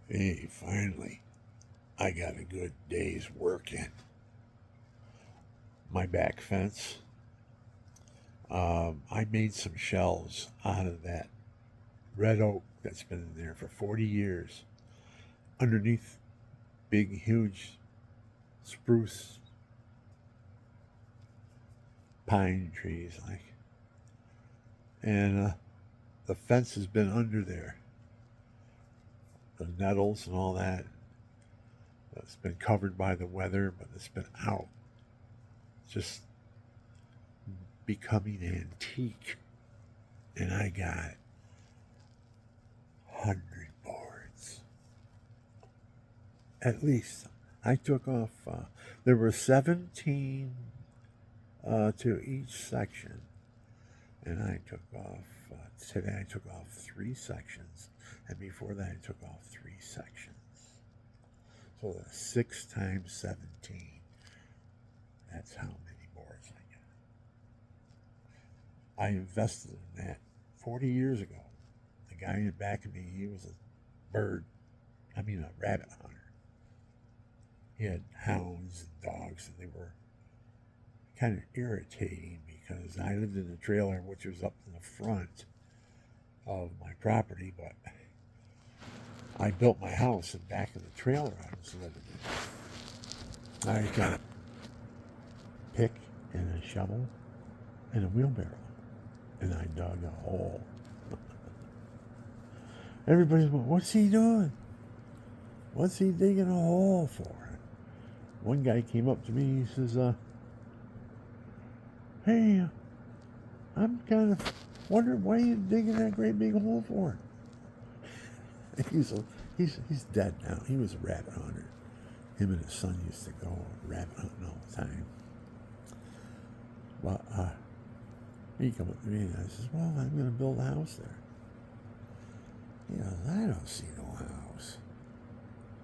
Hey, finally, I got a good day's work in. My back fence, I made some shelves out of that red oak that's been in there for 40 years underneath big, huge spruce pine trees. And the fence has been under there, the nettles and all that. It's been covered by the weather, but it's been out, just becoming antique. And I got 100 boards. At least. I took off, there were 17 to each section. And I took off, today I took off 3 sections. And before that, I took off 3 sections. So that's 6 times 17. That's how many boards I got. I invested in that 40 years ago. The guy in the back of me, he was a rabbit hunter. He had hounds and dogs, and they were kind of irritating because I lived in a trailer which was up in the front of my property, but I built my house in back of the trailer I was living in. I got a pick and a shovel and a wheelbarrow, and I dug a hole. Everybody's going, what's he doing? What's he digging a hole for? One guy came up to me, he says, hey, I'm kind of wondering why you digging that great big hole for. He's dead now. He was a rabbit hunter. Him and his son used to go rabbit hunting all the time. Well, he come up to me and I says, well, I'm going to build a house there. He goes, I don't see no house.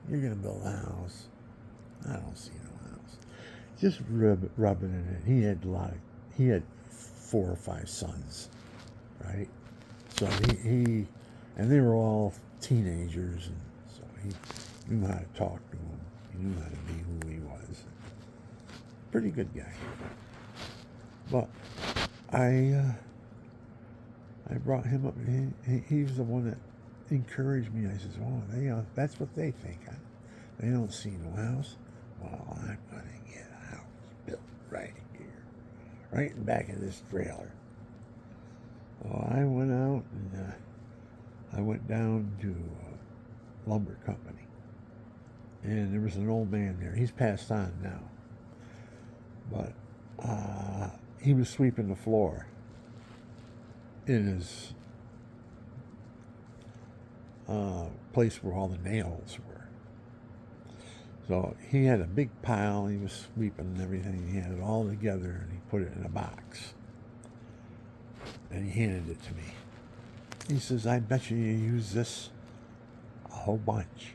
You're going to build a house. I don't see no house. Just rubbing it in. He had 4 or 5 sons, right? So he and they were all teenagers, and so he knew how to talk to them. He knew how to be who he was. Pretty good guy. But I brought him up, and he was the one that encouraged me. I says, oh, that's what they think. They don't see no house. Well, I'm going to get a house built right here, right in back of this trailer. Well, I went out and I went down to a lumber company, and there was an old man there. He's passed on now, but he was sweeping the floor in his place where all the nails were. So he had a big pile. He was sweeping and everything. He had it all together, and he put it in a box, and he handed it to me. He says, I bet you use this a whole bunch.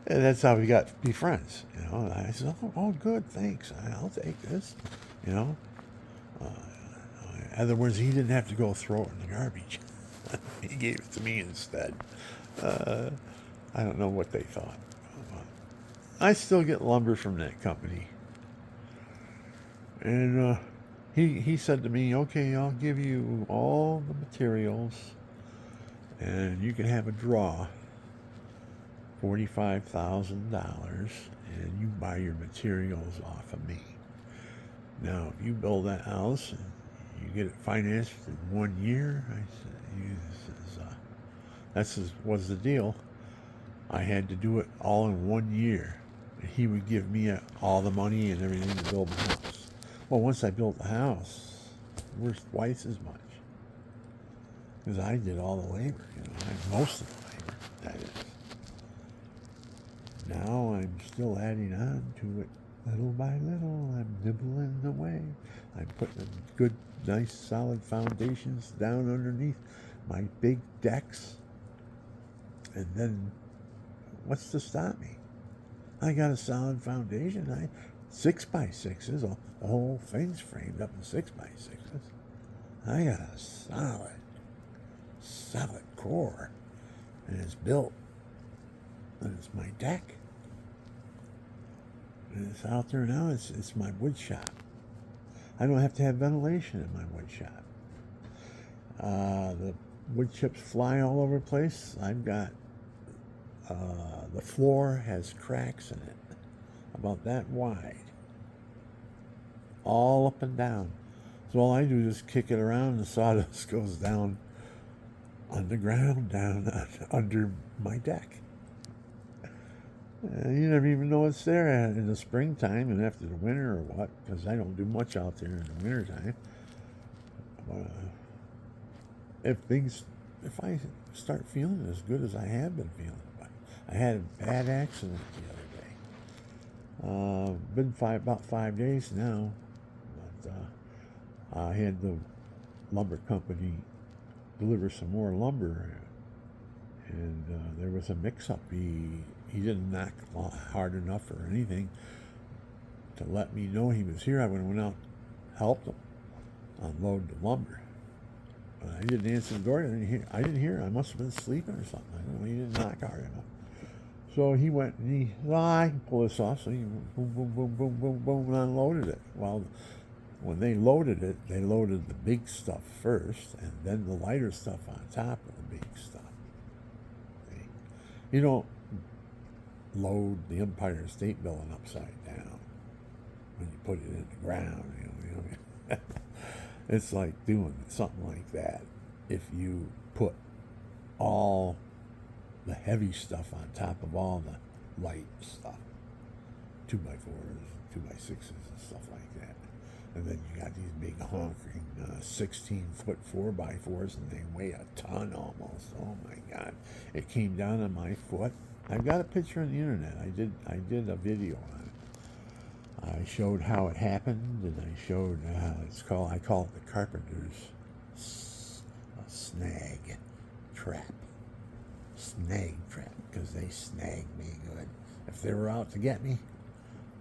And that's how we got to be friends. And I said, oh, good, thanks. I'll take this. You know. In other words, he didn't have to go throw it in the garbage. He gave it to me instead. I don't know what they thought. I still get lumber from that company. And he said to me, okay, I'll give you all the materials, and you can have a draw, $45,000, and you buy your materials off of me. Now, if you build that house and you get it financed in 1 year, was the deal. I had to do it all in 1 year. He would give me all the money and everything to build the house. Well, once I built the house, it was twice as much. Because I did all the labor, most of the labor, that is. Now I'm still adding on to it little by little. I'm nibbling away. I'm putting good, nice, solid foundations down underneath my big decks. And then, what's to stop me? I got a solid foundation. 6x6s. The whole thing's framed up in 6x6s. I got a solid core. and it's built, and it's my deck, and it's out there now. It's my wood shop. I don't have to have ventilation in my wood shop. The wood chips fly all over the place. I've got the floor has cracks in it, about that wide, all up and down. So all I do is kick it around, and the sawdust goes down underground, down under my deck. You never even know it's there in the springtime and after the winter or what, because I don't do much out there in the wintertime. If I start feeling as good as I have been feeling, I had a bad accident the other day. Been about 5 days now, but I had the lumber company deliver some more lumber, and there was a mix-up. He didn't knock hard enough or anything to let me know he was here. I would have went out, helped him unload the lumber. I didn't answer the door. I didn't hear. I must have been sleeping or something. I don't know. He didn't knock hard enough. So he went and he said, I can pull this off. So he boom, boom, boom, boom, boom, boom, and unloaded it. Well, when they loaded it, they loaded the big stuff first, and then the lighter stuff on top of the big stuff. See? You don't load the Empire State Building upside down when you put it in the ground. You know. It's like doing something like that if you put all the heavy stuff on top of all the light stuff, 2x4s, 2x6s, and stuff like that. And then you got these big honking 16-foot 4x4s, and they weigh a ton almost. Oh my God! It came down on my foot. I've got a picture on the internet. I did a video on it. I showed how it happened, and I showed I call it the carpenter's snag trap. Snag trap, because they snagged me good. If they were out to get me,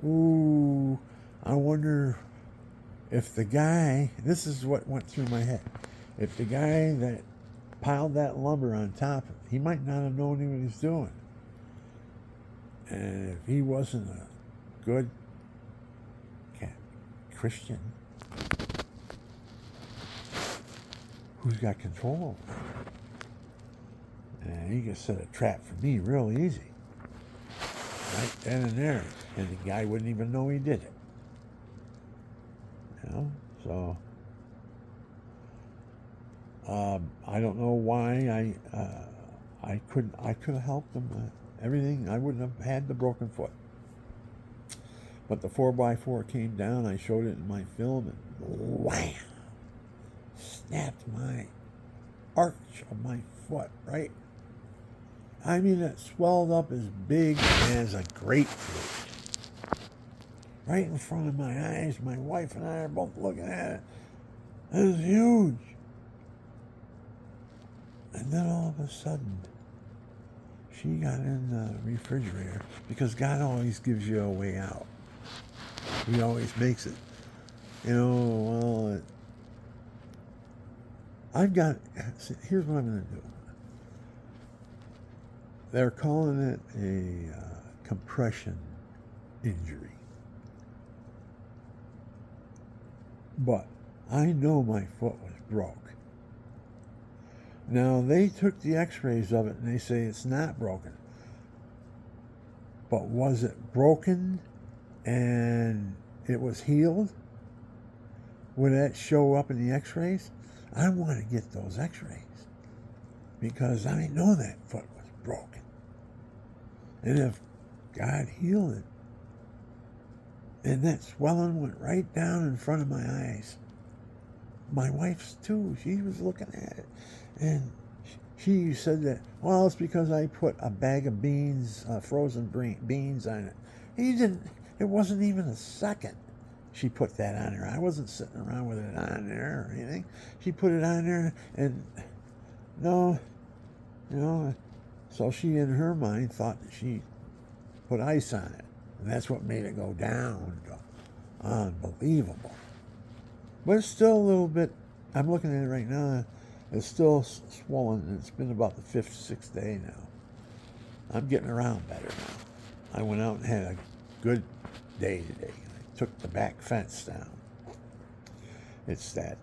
ooh, I wonder if the guy, this is what went through my head, if the guy that piled that lumber on top, he might not have known what he was doing. And if he wasn't a good Christian, who's got control over it? And he could set a trap for me real easy. Right then and there. And the guy wouldn't even know he did it. You know? So I don't know why I could have helped him. Everything, I wouldn't have had the broken foot. But the 4x4 came down, I showed it in my film, and wham! Snapped my arch of my foot, right? I mean, it swelled up as big as a grapefruit. Right in front of my eyes. My wife and I are both looking at it. It was huge. And then all of a sudden, she got in the refrigerator, because God always gives you a way out. He always makes it. You know, well, here's what I'm going to do. They're calling it a compression injury. But I know my foot was broke. Now, they took the x-rays of it and they say it's not broken. But was it broken and it was healed? Would that show up in the x-rays? I want to get those x-rays, because I know that foot was broken. And if God healed it, and that swelling went right down in front of my eyes. My wife's too, she was looking at it. And she said that, well, it's because I put a bag of beans, frozen beans on it. It wasn't even a second she put that on there. I wasn't sitting around with it on there or anything. She put it on there, and no, you know, so she in her mind thought that she put ice on it. And that's what made it go down. Unbelievable. But it's still a little bit, I'm looking at it right now, It's still swollen, and it's been about the fifth, sixth day now. I'm getting around better now. I went out and had a good day today. I took the back fence down. It's that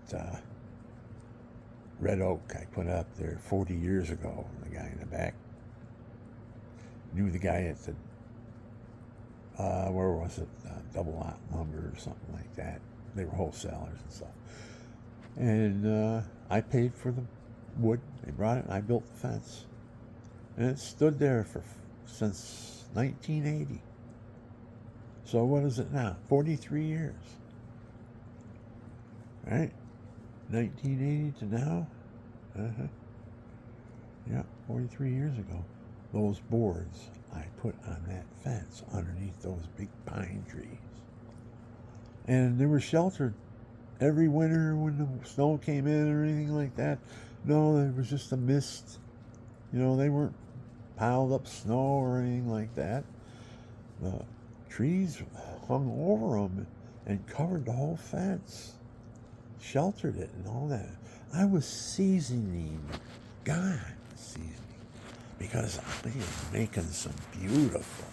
red oak I put up there 40 years ago. The guy in the back knew the guy at the, where was it? Double Lot Lumber or something like that. They were wholesalers and stuff. And I paid for the wood. They brought it, and I built the fence. And it stood there since 1980. So what is it now? 43 years. Right? 1980 to now? Yeah, 43 years ago. Those boards I put on that fence underneath those big pine trees. And they were sheltered every winter when the snow came in or anything like that. No, there was just a mist. You know, they weren't piled up snow or anything like that. The trees hung over them and covered the whole fence, sheltered it and all that. I was seasoning, God, seasoning, because I am making some beautiful,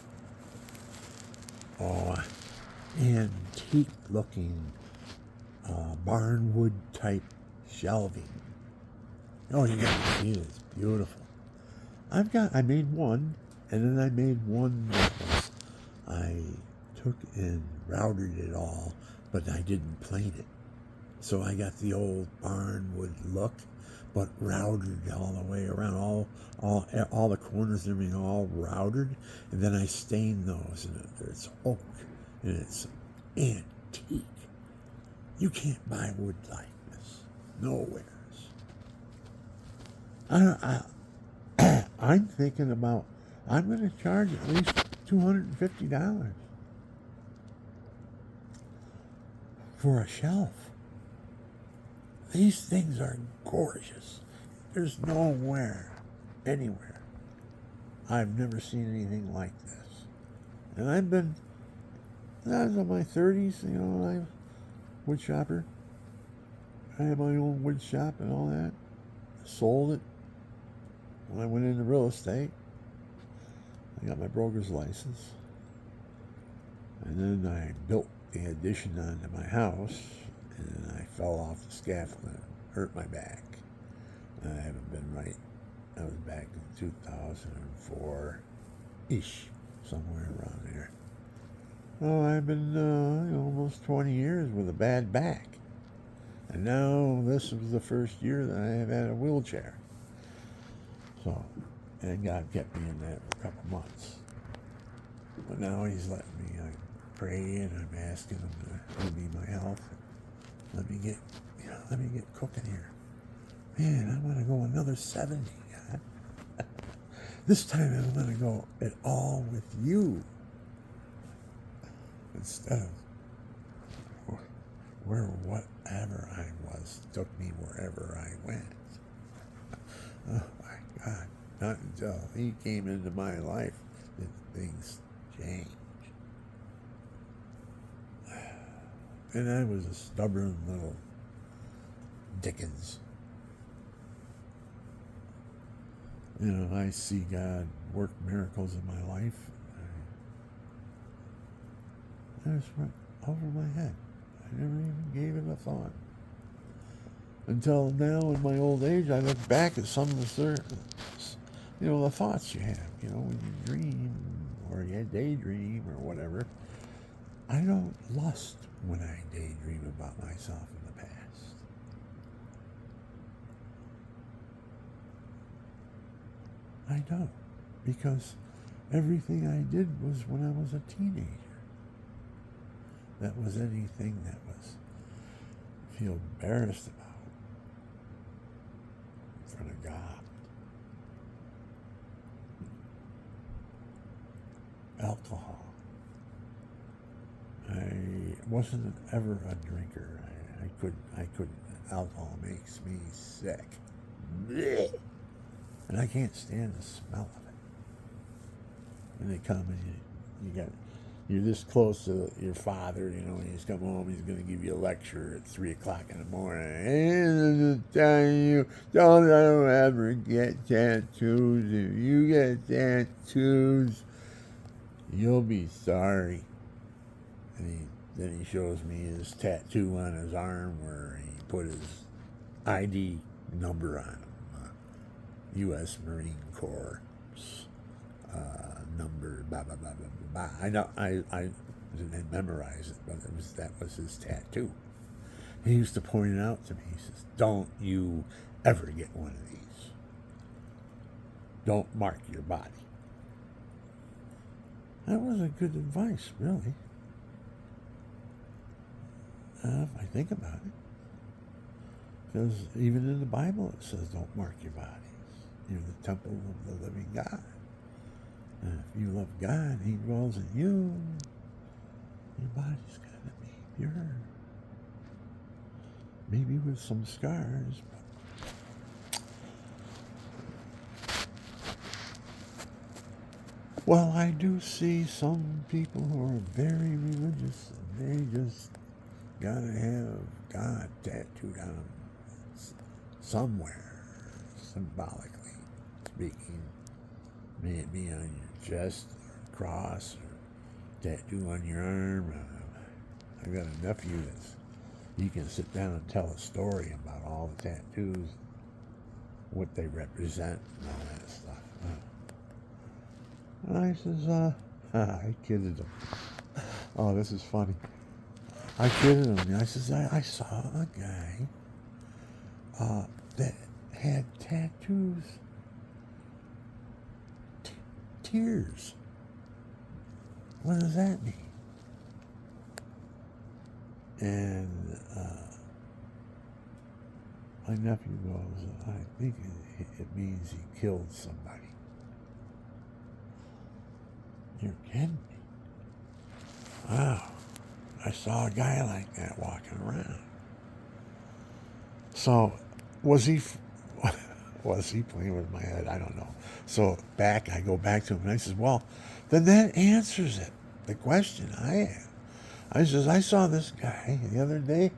antique looking barnwood type shelving. Oh, you got to see it. It's beautiful. I made one, and then I made one that was, I took and routed it all, but I didn't plane it. So I got the old barnwood look, but routed all the way around, all the corners and everything, all routed, and then I stained those, and it's oak, and it's antique. You can't buy wood like this, nowheres. I'm thinking about, I'm going to charge at least $250 for a shelf. These things are gorgeous. There's nowhere, anywhere. I've never seen anything like this. And I was in my 30s, you know, I'm a wood shopper. I had my own wood shop and all that. Sold it when I went into real estate. I got my broker's license. And then I built the addition onto my house, and I fell off the scaffold and hurt my back. And I haven't been right. I was back in 2004-ish, somewhere around there. Oh, I've been almost 20 years with a bad back. And now this was the first year that I have had a wheelchair. So, and God kept me in that for a couple months. But now he's letting me, I pray and I'm asking him to give me my health. Let me get cooking here. Man, I'm going to go another 70, God. This time I'm going to go it all with you. Instead of where whatever I was took me wherever I went. Oh my God. Not until he came into my life did things change. And I was a stubborn little Dickens. You know, I see God work miracles in my life. I just went over my head. I never even gave it a thought. Until now, in my old age, I look back at some of the thoughts you have, when you dream or you daydream or whatever. I don't lust when I daydream about myself in the past. I don't, because everything I did was when I was a teenager. That was anything that was feel embarrassed about in front of God. Alcohol. I wasn't ever a drinker. I couldn't. Alcohol makes me sick. Blech. And I can't stand the smell of it. And they come and you're this close to your father, you know, when he's come home, he's going to give you a lecture at 3 o'clock in the morning. And I'm telling you, don't ever get tattoos. If you get tattoos, you'll be sorry. And then he shows me his tattoo on his arm where he put his ID number on him. U.S. Marine Corps number, blah, blah, blah, blah, blah. I know, I didn't memorize it, but that was his tattoo. He used to point it out to me. He says, don't you ever get one of these. Don't mark your body. That wasn't good advice, really. If I think about it. Because even in the Bible it says, don't mark your bodies. You're the temple of the living God. And if you love God, He dwells in you, your body's got to be pure. Maybe with some scars, but... Well, I do see some people who are very religious, and they just gotta have God tattooed on them somewhere, symbolically speaking. May it be on your chest, or cross, or tattoo on your arm. I've got a nephew that's, he can sit down and tell a story about all the tattoos, what they represent, and all that stuff. And I says, I kidded him. Oh, this is funny. I kidded him. I says, I saw a guy that had tattoos. Tears. What does that mean? And my nephew goes, I think it means he killed somebody. You're kidding me. Wow. I saw a guy like that walking around. So, was he playing with my head? I don't know. So I go back to him and I says, well, then that answers it. The question I have. I says, I saw this guy the other day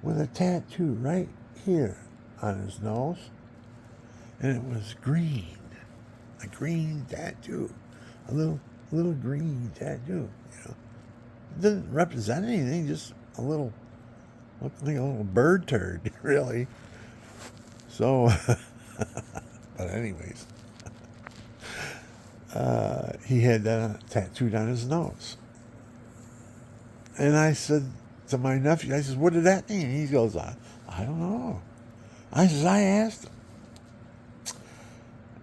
with a tattoo right here on his nose. And it was green. A green tattoo. A little green tattoo, you know. It didn't represent anything, just looked like a little bird turd, really. So, but anyways, he had that tattooed on his nose. And I said to my nephew, I said, what did that mean? He goes, I don't know. I says, I asked him.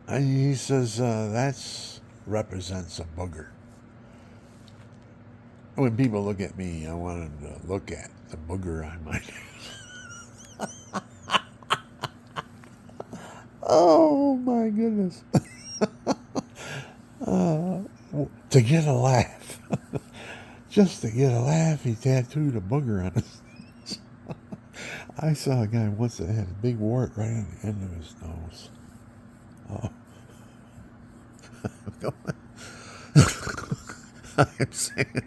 And he says, that represents a booger. When people look at me, I want them to look at the booger on my nose. Oh my goodness. To get a laugh. Just to get a laugh, he tattooed a booger on his nose. I saw a guy once that had a big wart right on the end of his nose. Oh. I'm saying,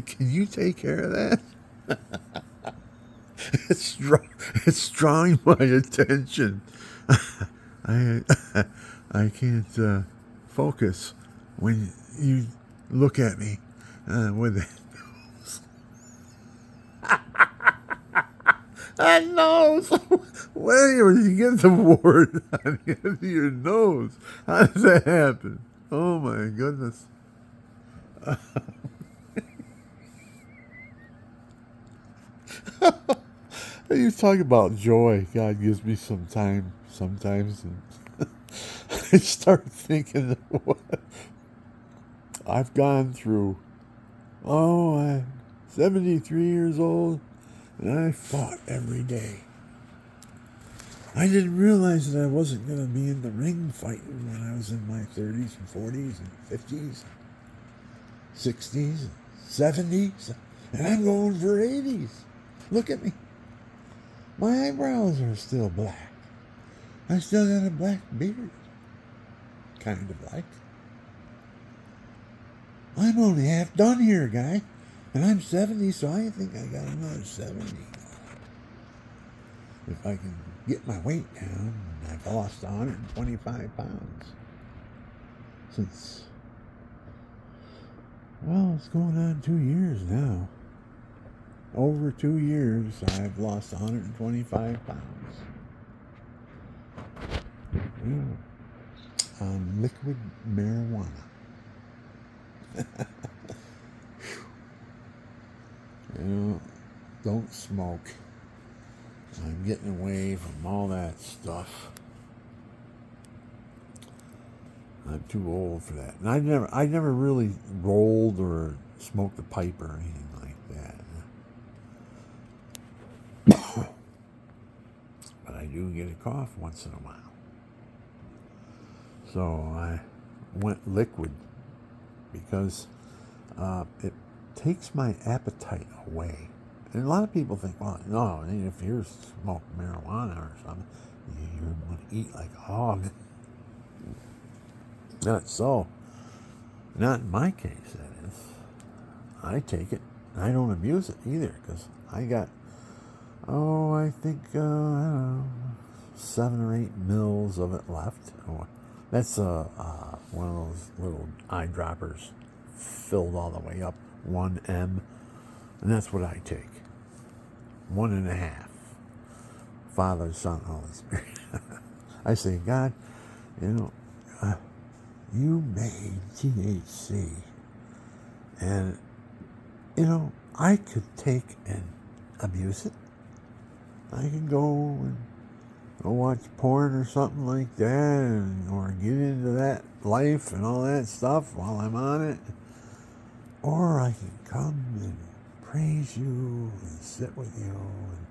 can you take care of that? It's drawing my attention. I can't focus when you look at me with that nose. That nose. Where did you get the wart on the end of your nose? How does that happen? Oh my goodness. You talk about joy. God gives me some time sometimes, and I start thinking of what I've gone through. Oh, I'm 73 years old, and I fought every day. I didn't realize that I wasn't going to be in the ring fighting when I was in my 30s and 40s and 50s, 60s and 70s, and I'm going for 80s. Look at me. My eyebrows are still black. I still got a black beard. Kind of like. I'm only half done here, guy. And I'm 70, so I think I got another 70. If I can get my weight down, I've lost 125 pounds since, well, it's going on 2 years now. Over 2 years, I've lost 125 pounds. On liquid marijuana. Don't smoke. I'm getting away from all that stuff. I'm too old for that. And I never really rolled or smoked a pipe or anything like that. But I do get a cough once in a while. So I went liquid because it takes my appetite away. And a lot of people think, well, no, if you smoke marijuana or something, you're going to eat like a hog. Not so. Not in my case, that is. I take it. I don't abuse it either because I got, I think, I don't know, 7 or 8 mils of it left. That's one of those little eyedroppers filled all the way up, 1 M, and that's what I take. 1.5. Father, Son, Holy Spirit. I say, God, you made THC, and I could take and abuse it. I could go and watch porn or something like that, or get into that life and all that stuff while I'm on it. Or I can come and praise you and sit with you and